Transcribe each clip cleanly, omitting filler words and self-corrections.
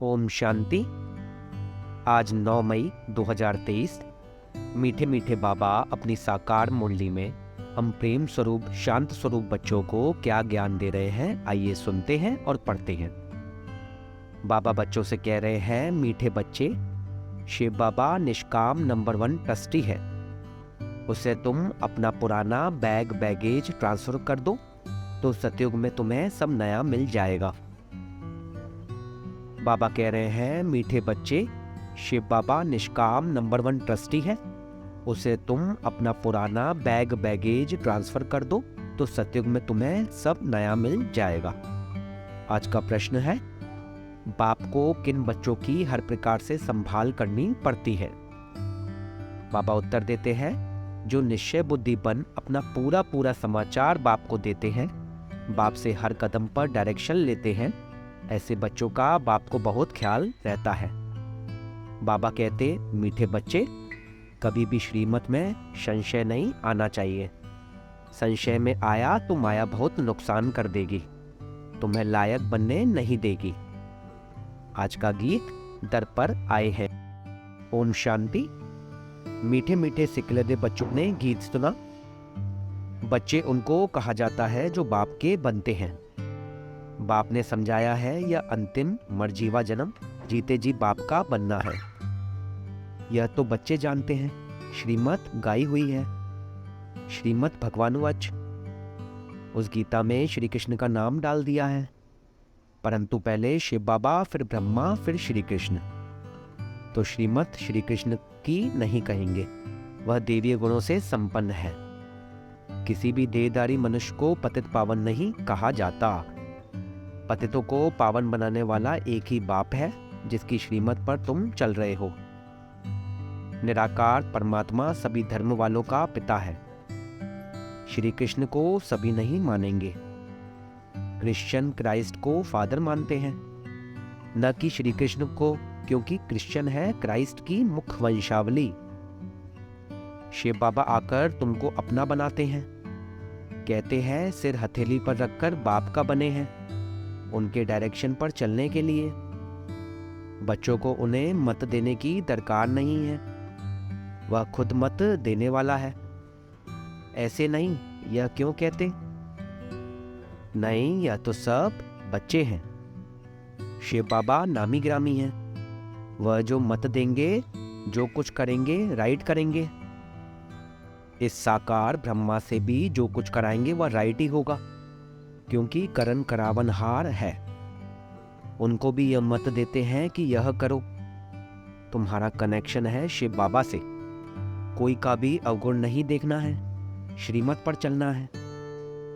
ओम शांति। आज 9 मई 2023। मीठे मीठे बाबा अपनी साकार मुरली में हम प्रेम स्वरूप शांत स्वरूप बच्चों को क्या ज्ञान दे रहे हैं, आइए सुनते हैं और पढ़ते हैं। बाबा बच्चों से कह रहे हैं, मीठे बच्चे, शिव बाबा निष्काम नंबर 1 ट्रस्टी है। उसे तुम अपना पुराना बैगेज ट्रांसफर कर दो तो सतयुग में तुम्हें सब नया मिल जाएगा। बाबा कह रहे हैं, मीठे बच्चे, शिव बाबा निष्काम नंबर 1 ट्रस्टी है। उसे तुम अपना पुराना बैगेज ट्रांसफर कर दो तो सतयुग में तुम्हें सब नया मिल जाएगा। आज का प्रश्न है, बाप को किन बच्चों की हर प्रकार से संभाल करनी पड़ती है? बाबा उत्तर देते हैं, जो निश्चय बुद्धि बन अपना पूरा समाचार बाप को देते हैं, बाप से हर कदम पर डायरेक्शन लेते हैं, ऐसे बच्चों का बाप को बहुत ख्याल रहता है। बाबा कहते, मीठे बच्चे, कभी भी श्रीमत में संशय नहीं आना चाहिए। संशय में आया तो माया बहुत नुकसान कर देगी, तुम्हें लायक बनने नहीं देगी। आज का गीत दर पर आए हैं। ओम शांति। मीठे मीठे सिकलदे बच्चों ने गीत सुना। बच्चे उनको कहा जाता है जो बाप के बनते हैं। बाप ने समझाया है, यह अंतिम मरजीवा जन्म जीते जी बाप का बनना है। यह तो बच्चे जानते हैं। श्रीमत गाई हुई है, श्रीमत भगवानुवाच। उस गीता में श्री कृष्ण का नाम डाल दिया है, परंतु पहले शिव बाबा, फिर ब्रह्मा, फिर श्री कृष्ण। तो श्रीमत श्री कृष्ण की नहीं कहेंगे, वह देवीय गुणों से संपन्न है। किसी भी देहधारी मनुष्य को पतित पावन नहीं कहा जाता। पतितों को पावन बनाने वाला एक ही बाप है, जिसकी श्रीमत पर तुम चल रहे हो। निराकार परमात्मा सभी धर्म वालों का पिता है। श्री कृष्ण को सभी नहीं मानेंगे। क्रिश्चियन क्राइस्ट को फादर मानते हैं, न कि श्री कृष्ण को, क्योंकि क्रिश्चियन है क्राइस्ट की मुख्य वंशावली। शिव बाबा आकर तुमको अपना बनाते हैं, कहते हैं सिर हथेली पर रखकर बाप का बने हैं, उनके डायरेक्शन पर चलने के लिए। बच्चों को उन्हें मत देने की दरकार नहीं है, वह खुद मत देने वाला है। ऐसे नहीं, यह क्यों कहते? नहीं, यह तो सब बच्चे हैं। शिव बाबा नामी ग्रामी हैं, वह जो मत देंगे, जो कुछ करेंगे, राइट करेंगे। इस साकार ब्रह्मा से भी जो कुछ कराएंगे वह राइट ही होगा, क्योंकि करण करावनहार है। उनको भी यह मत देते हैं कि यह करो। तुम्हारा कनेक्शन है शिव बाबा से, कोई का भी अवगुण नहीं देखना है, श्रीमत पर चलना है।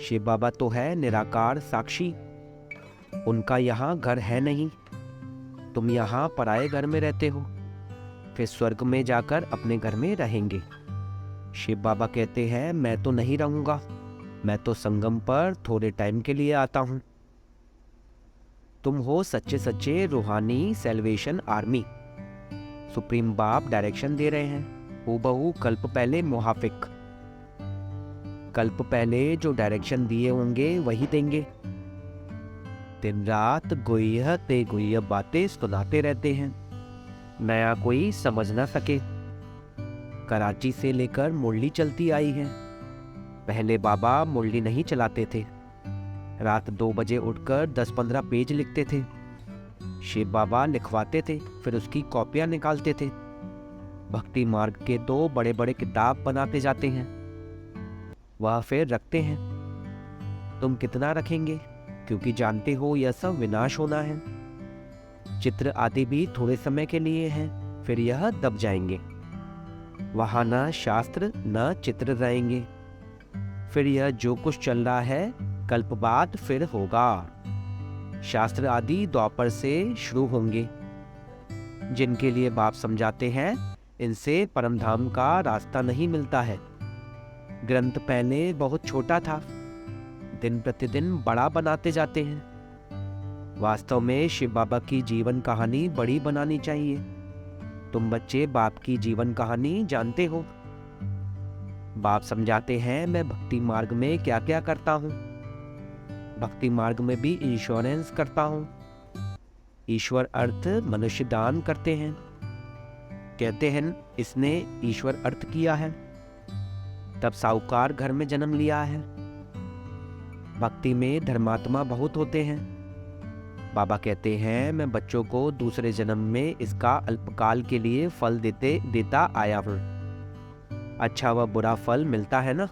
शिव बाबा तो है निराकार साक्षी, उनका यहाँ घर है नहीं। तुम यहाँ पराये घर में रहते हो, फिर स्वर्ग में जाकर अपने घर में रहेंगे। शिव बाबा कहते हैं, मैं तो नहीं रहूंगा, मैं तो संगम पर थोड़े टाइम के लिए आता हूं। तुम हो सच्चे सच्चे रूहानी सेल्वेशन आर्मी। सुप्रीम बाप डायरेक्शन दे रहे हैं, हूबहू कल्प पहले मुहाफिक। कल्प पहले जो डायरेक्शन दिए होंगे वही देंगे। दिन रात गुह्य बातें सुनाते रहते हैं, नया कोई समझ ना सके। कराची से लेकर मुरली चलती आई है। पहले बाबा मुरली नहीं चलाते थे, रात 2 बजे उठकर 10-15 पेज लिखते थे। शिव बाबा लिखवाते थे, फिर उसकी कॉपियां निकालते थे। भक्ति मार्ग के 2 बड़े किताब बनाते जाते हैं, वह फिर रखते हैं। तुम कितना रखेंगे, क्योंकि जानते हो यह सब विनाश होना है। चित्र आदि भी थोड़े समय के लिए हैं, फिर यह दब जाएंगे। वहां न शास्त्र न चित्र रहेंगे। फिर यह जो कुछ चल रहा है कल्प बाद फिर होगा। शास्त्र आदि द्वापर से शुरू होंगे। जिनके लिए बाप समझाते हैं, इनसे परमधाम का रास्ता नहीं मिलता है। ग्रंथ पहले बहुत छोटा था, दिन प्रतिदिन बड़ा बनाते जाते हैं। वास्तव में शिव बाबा की जीवन कहानी बड़ी बनानी चाहिए। तुम बच्चे बाप की जीवन कहानी जानते हो। बाप समझाते हैं, मैं भक्ति मार्ग में क्या क्या करता हूँ। भक्ति मार्ग में भी इंश्योरेंस करता हूँ। ईश्वर अर्थ मनुष्य दान करते हैं। कहते हैं इसने ईश्वर अर्थ किया है, तब साहूकार घर में जन्म लिया है। भक्ति में धर्मात्मा बहुत होते हैं। बाबा कहते हैं मैं बच्चों को दूसरे जन्म में इसका अल्पकाल के लिए फल देता आया हूँ। अच्छा व बुरा फल मिलता है ना,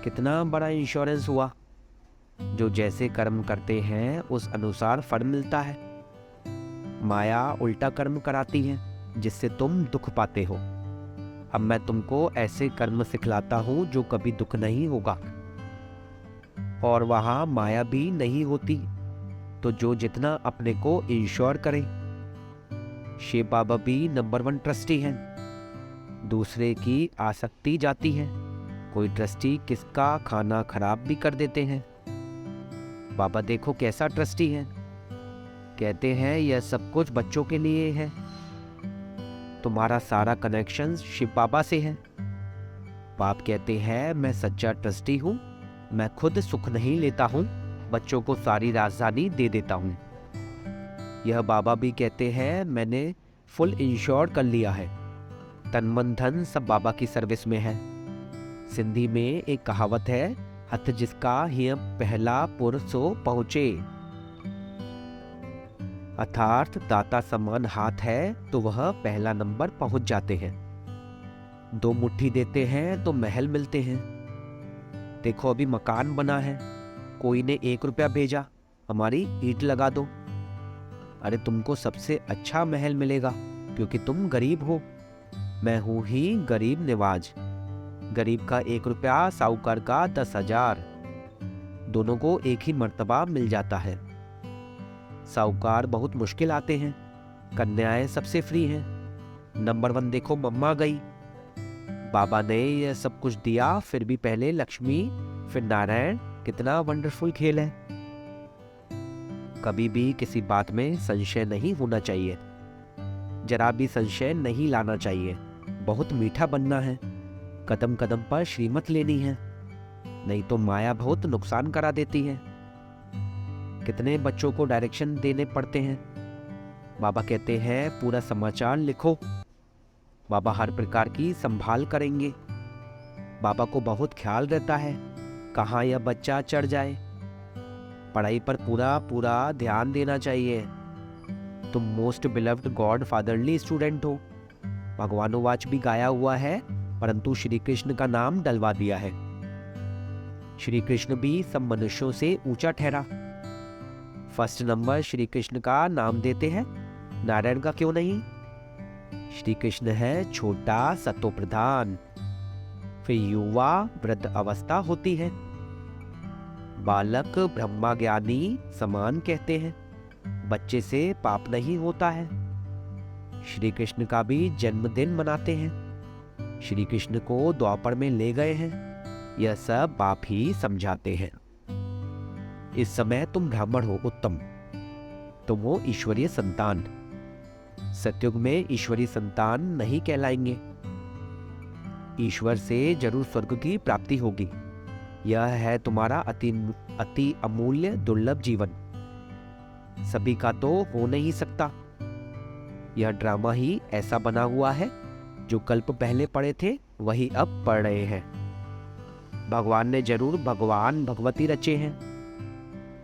कितना बड़ा इंश्योरेंस हुआ। जो जैसे कर्म करते हैं उस अनुसार फल मिलता है। माया उल्टा कर्म कराती है जिससे तुम दुख पाते हो। अब मैं तुमको ऐसे कर्म सिखलाता हूँ जो कभी दुख नहीं होगा और वहाँ माया भी नहीं होती। तो जो जितना अपने को इंश्योर करे। शिव बाबा भी नंबर 1 ट्रस्टी हैं। दूसरे की आसक्ति जाती है। कोई ट्रस्टी किसका खाना खराब भी कर देते हैं। बाबा देखो कैसा ट्रस्टी है। कहते हैं यह सब कुछ बच्चों के लिए है। तुम्हारा सारा कनेक्शन शिव बाबा से है। बाप कहते हैं मैं सच्चा ट्रस्टी हूँ। मैं खुद सुख नहीं लेता हूँ, बच्चों को सारी राजधानी दे देता हूँ। यह बाबा भी कहते हैं मैंने फुल इंश्योर कर लिया है। तन मन धन सब बाबा की सर्विस में है। सिंधी में एक कहावत है, हथ जिसका हिय पहला पुर सो पहुँचे। अर्थात दाता समान हाथ है तो वह पहला नंबर पहुंच जाते हैं। 2 मुट्ठी देते हैं तो महल मिलते हैं। देखो अभी मकान बना है, कोई ने 1 रुपया भेजा, हमारी ईंट लगा दो। अरे तुमको सबसे अच्छा महल मिलेगा क्योंकि तुम गरीब हो। मैं हूं ही गरीब निवाज। गरीब का 1 रुपया, साहूकार का 10,000। दोनों को एक ही मर्तबा मिल जाता है। साहूकार बहुत मुश्किल आते हैं, कन्याएं सबसे फ्री हैं। नंबर 1 देखो मम्मा गई। बाबा ने यह सब कुछ दिया, फिर भी पहले लक्ष्मी फिर नारायण। कितना वंडरफुल खेल है। कभी भी किसी बात में संशय नहीं होना चाहिए, जरा भी संशय नहीं लाना चाहिए। बहुत मीठा बनना है, कदम कदम पर श्रीमत लेनी है, नहीं तो माया बहुत नुकसान करा देती है। कितने बच्चों को डायरेक्शन देने पड़ते हैं। बाबा कहते हैं पूरा समाचार लिखो। बाबा हर प्रकार की संभाल करेंगे। बाबा को बहुत ख्याल रहता है कहाँ यह बच्चा चढ़ जाए। पढ़ाई पर पूरा पूरा ध्यान देना चाहिए। तुम most beloved God fatherly student हो। भगवानोवाच भी गाया हुआ है, परंतु श्री कृष्ण का नाम डलवा दिया है। श्री कृष्ण भी सब मनुष्यों से ऊंचा ठहरा। फर्स्ट नंबर श्री कृष्ण का नाम देते हैं, नारायण का क्यों नहीं। श्री कृष्ण है छोटा सतो प्रधान, फिर युवा वृद्ध अवस्था होती है। बालक ब्रह्मा ज्ञानी समान कहते हैं। बच्चे से पाप नहीं होता है। श्री कृष्ण का भी जन्मदिन मनाते हैं। श्री कृष्ण को द्वापर में ले गए हैं। यह सब बाप ही समझाते हैं। इस समय तुम ब्राह्मण हो, उत्तम। तुम हो ईश्वरीय संतान। सतयुग में ईश्वरीय संतान नहीं कहलाएंगे। ईश्वर से जरूर स्वर्ग की प्राप्ति होगी। यह है तुम्हारा अति अमूल्य दुर्लभ जीवन। सभी का तो हो नहीं सकता। यह ड्रामा ही ऐसा बना हुआ है, जो कल्प पहले पढ़े थे वही अब पढ़ रहे हैं। भगवान ने जरूर भगवान भगवती रचे हैं,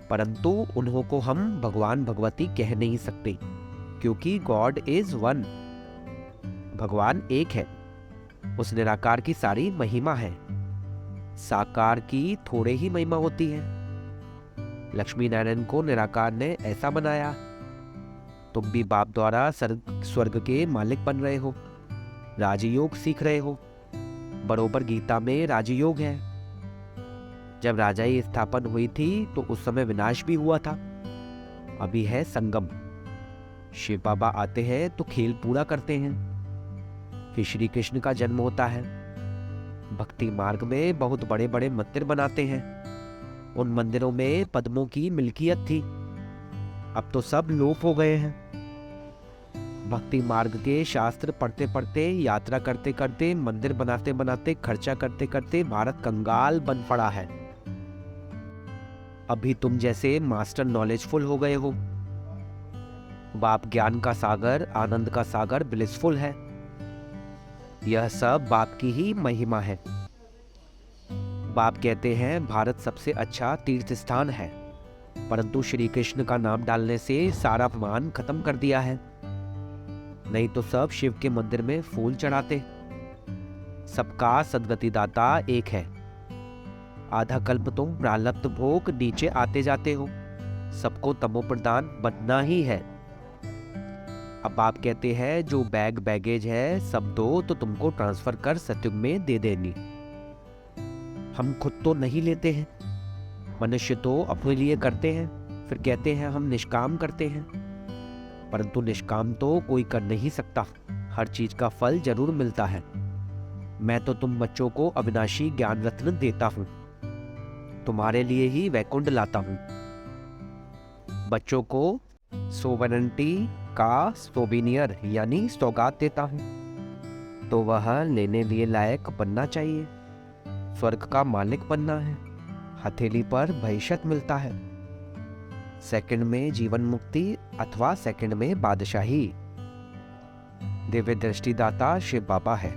परंतु उन्हों को हम भगवान भगवती कह नहीं सकते, क्योंकि गॉड इज 1। भगवान एक है। उस निराकार की सारी महिमा है। साकार की थोड़े ही महिमा होती है। लक्ष्मी नारायण को निराकार ने ऐसा बनाया। तुम भी बाप द्वारा स्वर्ग के मालिक बन रहे हो। राजयोग सीख रहे हो। बरोबर गीता में राजयोग है। जब राजाई स्थापन हुई थी तो उस समय विनाश भी हुआ था। अभी है संगम। शिव बाबा आते हैं तो खेल पूरा करते हैं। फिर श्री कृष्ण का जन्म होता है। भक्ति मार्ग में बहुत बड़े बड़े मंदिर बनाते हैं। उन मंदिरों में पद्मों की मिल्कियत थी, अब तो सब लोप हो गए हैं। भक्ति मार्ग के शास्त्र पढ़ते पढ़ते, यात्रा करते करते, मंदिर बनाते बनाते, खर्चा करते करते भारत कंगाल बन पड़ा है। अभी तुम जैसे मास्टर नॉलेजफुल हो गए हो। बाप ज्ञान का सागर, आनंद का सागर, ब्लिसफुल है। यह सब बाप की ही महिमा है। बाप कहते हैं भारत सबसे अच्छा तीर्थ स्थान है, परंतु श्री कृष्ण का नाम डालने से सारा अपमान खत्म कर दिया है। नहीं तो सब शिव के मंदिर में फूल चढ़ाते। सबका सदगति दाता एक है। आधा कल्प तुम प्रारब्ध भोग नीचे आते जाते हो, सबको तमो प्रदान बनना ही है। अब बाप कहते हैं जो बैग बैगेज है सब दो तो तुमको ट्रांसफर कर सतयुग में दे देनी। हम खुद तो नहीं लेते हैं, मनुष्य तो अपने लिए करते हैं, फिर कहते हैं हम निष्काम करते हैं, परंतु निष्काम तो कोई कर नहीं सकता। हर चीज का फल जरूर मिलता है। मैं तो तुम बच्चों को अविनाशी ज्ञान रत्न देता हूं, तुम्हारे लिए ही वैकुंठ लाता हूं। बच्चों को सोवरेनिटी का सोविनियर यानी सौगात देता हूं, तो वह लेने लिए लायक बनना चाहिए। स्वर्ग का मालिक बनना है, हथेली पर भविष्य मिलता है। सेकंड में जीवन मुक्ति अथवा सेकंड में बादशाही। दिव्य दृष्टिदाता शिव बाबा है।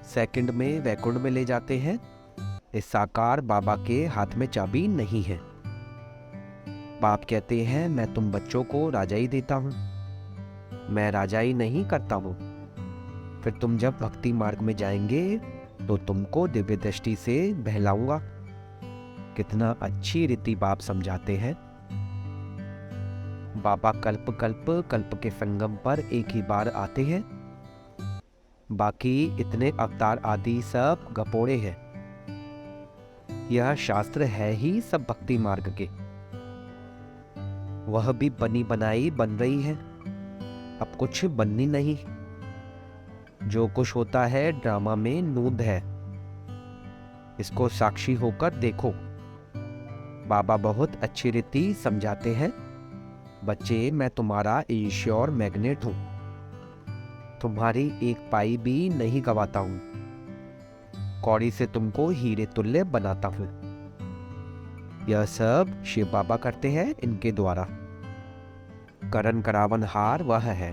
सेकंड में वैकुंठ में ले जाते हैं। इस साकार बाबा के हाथ में चाबी नहीं है। बाप कहते हैं मैं तुम बच्चों को राजाई देता हूं, मैं राजाई नहीं करता हूं। फिर तुम जब भक्ति मार्ग में जाएंगे तो तुमको दिव्य दृष्टि से बहलाऊंगा। कितना अच्छी रीति बाप समझाते हैं। बाबा कल्प कल्प कल्प के संगम पर एक ही बार आते हैं, बाकी इतने अवतार आदि सब गपोड़े हैं। यह शास्त्र है ही सब भक्ति मार्ग के। वह भी बनी बनाई बन रही है, अब कुछ बननी नहीं। जो कुछ होता है ड्रामा में नूंद है, इसको साक्षी होकर देखो। बाबा बहुत अच्छी रीति समझाते हैं। बच्चे मैं तुम्हारा ईश्वर मैग्नेट हूं, तुम्हारी एक पाई भी नहीं गवाता हूं। कौड़ी से तुमको हीरे तुल्य बनाता हूं। यह सब शिव बाबा करते हैं इनके द्वारा। करण करावन हार वह है,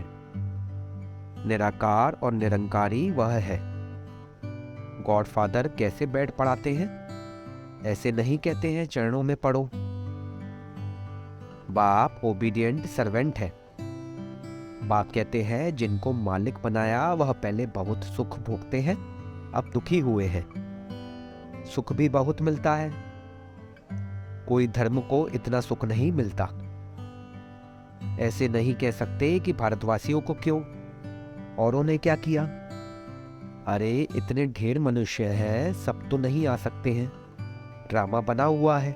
निराकार और निरंकारी वह है। गॉडफादर कैसे बैठ पढ़ाते हैं, ऐसे नहीं कहते हैं चरणों में पढ़ो। बाप ओबीडिएंट सर्वेंट है। बाप कहते हैं जिनको मालिक बनाया वह पहले बहुत सुख भोगते हैं, अब दुखी हुए हैं। सुख भी बहुत मिलता है, कोई धर्म को इतना सुख नहीं मिलता। ऐसे नहीं कह सकते कि भारतवासियों को क्यों, औरों ने क्या किया। अरे इतने ढेर मनुष्य हैं, सब तो नहीं आ सकते हैं, ड्रामा बना हुआ है।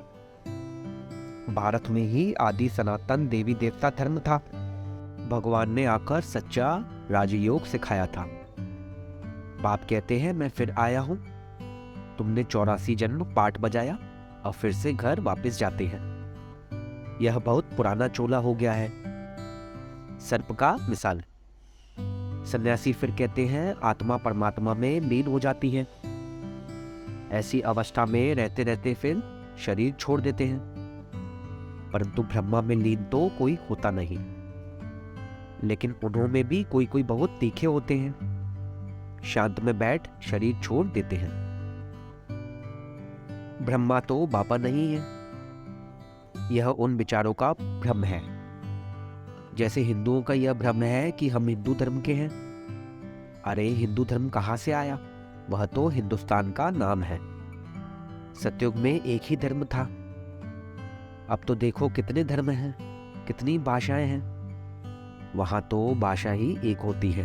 भारत में ही आदि सनातन देवी देवता धर्म था। भगवान ने आकर सच्चा राजयोग सिखाया था। बाप कहते हैं मैं फिर आया हूं, तुमने 84 जन्म पाठ बजाया, अब फिर से घर वापस जाते हैं। यह बहुत पुराना चोला हो गया है। सर्प का मिसाल। सन्यासी फिर कहते हैं आत्मा परमात्मा में लीन हो जाती है। ऐसी अवस्था में रहते रहते फिर शरीर छोड़ देते हैं, परंतु ब्रह्मा में लीन तो कोई होता नहीं। लेकिन उन्होंने भी कोई कोई बहुत तीखे होते हैं, शांत में बैठ शरीर छोड़ देते हैं। ब्रह्मा तो बाबा नहीं है। यह उन विचारों का भ्रम है, जैसे हिंदुओं का यह भ्रम है कि हम हिंदू धर्म के हैं। अरे हिंदू धर्म कहां से आया, वह तो हिंदुस्तान का नाम है। सतयुग में एक ही धर्म था, अब तो देखो कितने धर्म हैं, कितनी भाषाएं हैं। वहां तो भाषा ही एक होती है।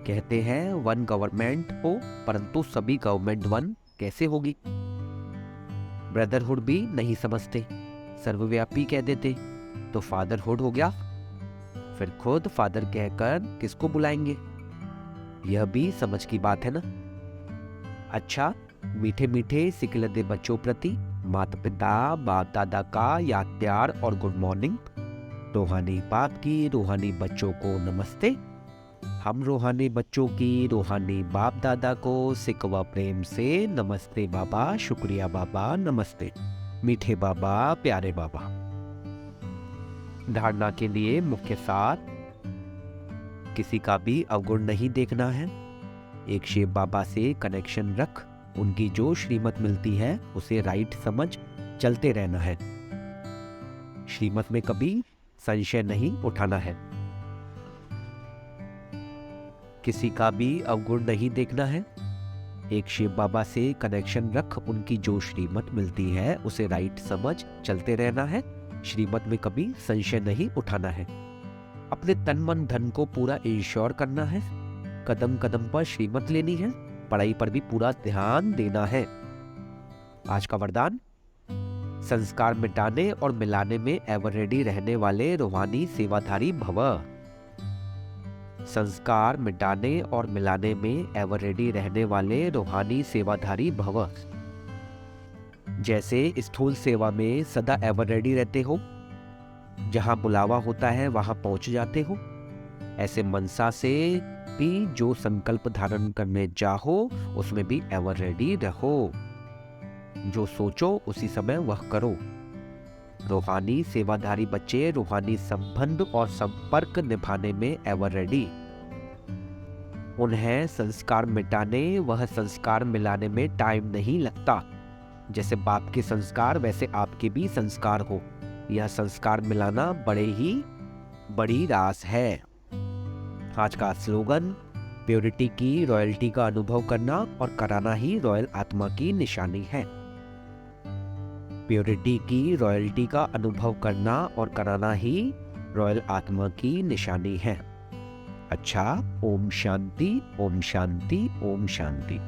कहते हैं वन गवर्नमेंट हो, परंतु सभी गवर्नमेंट वन कैसे होगी। ब्रदरहुड भी नहीं समझते, सर्वव्यापी कह देते तो फादरहुड हो गया। फिर खुद फादर कहकर किसको बुलाएंगे, यह भी समझ की बात है ना। अच्छा, मीठे मीठे सिकलदे बच्चों प्रति माता पिता बाप दादा का याद प्यार और गुड मॉर्निंग। रूहानी बाप की रूहानी बच्चों को नमस्ते। हम रूहानी बच्चों की रूहानी बाप दादा को सिकवा प्रेम से नमस्ते बाबा, शुक्रिया बाबा, नमस्ते मीठे बाबा, प्यारे बाबा। धारणा के लिए मुख्य सार: किसी का भी अवगुण नहीं देखना है, एक शिव बाबा से कनेक्शन रख, उनकी जो श्रीमत मिलती है उसे राइट समझ, चलते रहना है, श्रीमत में कभी संशय नहीं उठाना है। किसी का भी अवगुण नहीं देखना है, एक शिव बाबा से कनेक्शन रख, उनकी जो श्रीमत मिलती है उसे राइट समझ, चलते रहना है, श्रीमत में कभी संशय नहीं उठाना है। अपने तन मन धन को पूरा इंश्योर करना है, कदम कदम पर श्रीमत लेनी है, पढ़ाई पर भी पूरा ध्यान देना है। आज का वरदान: संस्कार मिटाने और मिलाने में एवर रेडी रहने वाले रूहानी सेवाधारी भव। संस्कार मिटाने और मिलाने में एवर रेडी रहने वाले रूहानी सेवाधारी भव। जैसे स्थूल सेवा में सदा एवर रेडी रहते हो, जहां बुलावा होता है वहां पहुंच जाते हो, ऐसे मनसा से भी जो संकल्प धारण करने चाहो उसमें भी एवर रेडी रहो। जो सोचो उसी समय वह करो। रूहानी सेवाधारी बच्चे रूहानी संबंध और संपर्क निभाने में एवर रेडी। उन्हें संस्कार मिटाने व संस्कार मिलाने में टाइम नहीं लगता। जैसे बाप के संस्कार वैसे आपके भी संस्कार हो। यह संस्कार मिलाना बड़े ही बड़ी रास है। आज का स्लोगन: प्योरिटी की रॉयल्टी का अनुभव करना और कराना ही रॉयल आत्मा की निशानी है। प्योरिटी की रॉयल्टी का अनुभव करना और कराना ही रॉयल आत्मा की निशानी है। अच्छा, ओम शांति, ओम शांति, ओम शांति।